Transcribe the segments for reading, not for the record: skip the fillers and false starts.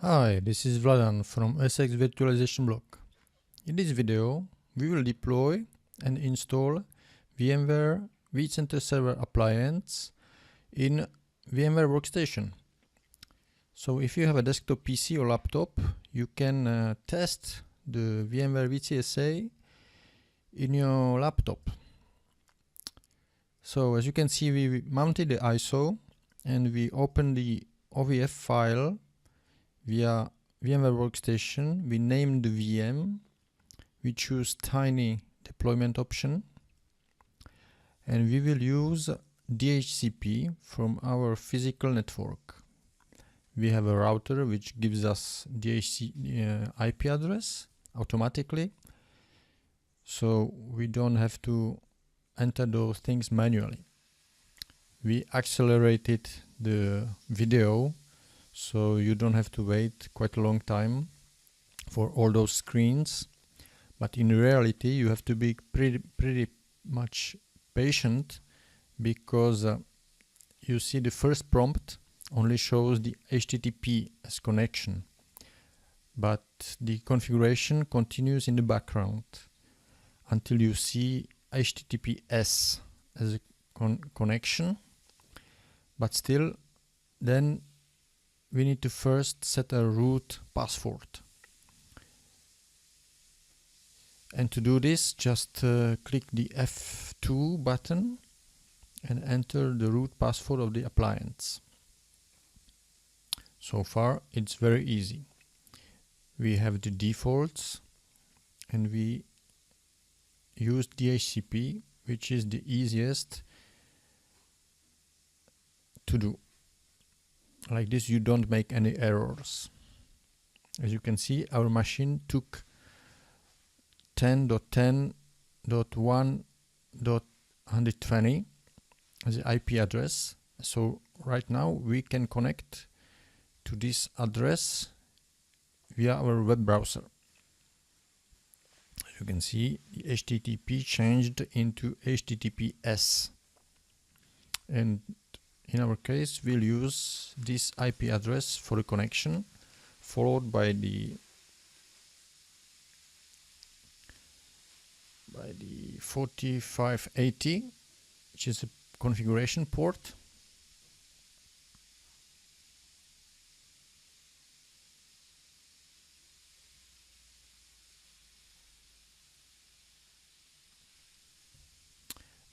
Hi, this is Vladan from SX Virtualization Blog. In this video, we will deploy and install VMware vCenter Server appliance in VMware Workstation. So if you have a desktop PC or laptop, you can test the VMware VCSA in your laptop. So as you can see, we mounted the ISO and we open the OVF file via VMware Workstation. We named the VM, we choose tiny deployment option, and we will use DHCP from our physical network. We have a router which gives us DHCP IP address automatically, so we don't have to enter those things manually. We accelerated the video so you don't have to wait quite a long time for all those screens, but in reality you have to be pretty much patient, because you see the first prompt only shows the HTTP as connection, but the configuration continues in the background until you see HTTPS as a connection. But still, then we need to first set a root password. And to do this, just click the F2 button and enter the root password of the appliance. So far, it's very easy. We have the defaults and we use DHCP, which is the easiest to do. Like this, you don't make any errors. As you can see, our machine took 10.10.1.120 as the IP address. So right now we can connect to this address via our web browser. As you can see, the HTTP changed into HTTPS, and in our case we'll use this IP address for the connection, followed by the 4580, which is a configuration port.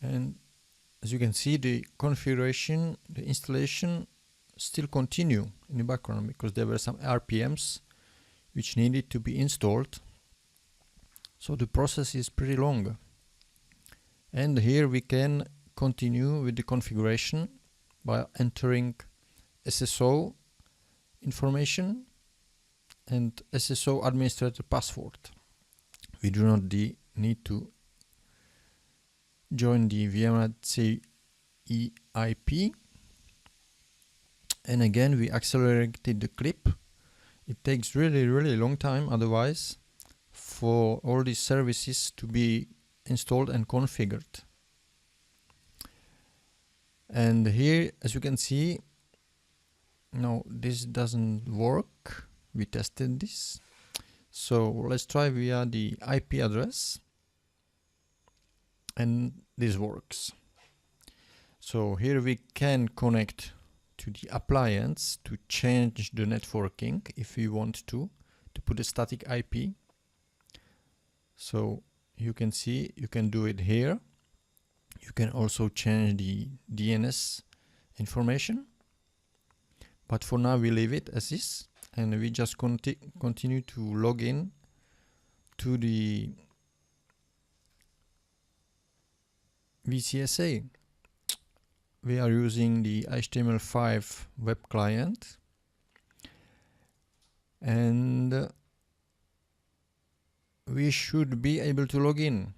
And as you can see, the configuration, the installation still continue in the background, because there were some RPMs which needed to be installed. So the process is pretty long. And here we can continue with the configuration by entering SSO information and SSO administrator password. We do not need to join the VMware CEIP. And again, we accelerated the clip. It takes really long time otherwise for all these services to be installed and configured. And here, as you can see, no, this doesn't work. We tested this. So let's try via the IP address, and this works. So here we can connect to the appliance to change the networking if we want to put a static IP. So you can see, you can do it here. You can also change the DNS information, but for now we leave it as is, and we just continue to log in to the VCSA. We are using the HTML5 web client, and we should be able to log in,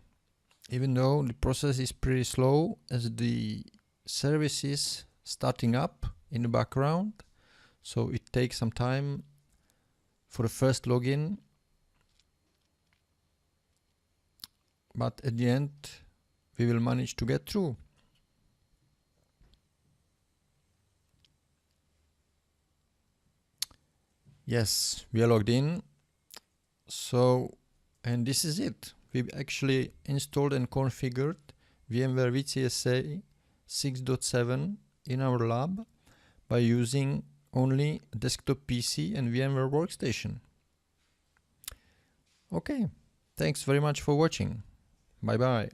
even though the process is pretty slow as the service is starting up in the background. So it takes some time for the first login, but at the end we will manage to get through. Yes, we are logged in. So, and this is it. We've actually installed and configured VMware VCSA 6.7 in our lab by using only a desktop PC and VMware Workstation. Okay, thanks very much for watching. Bye bye.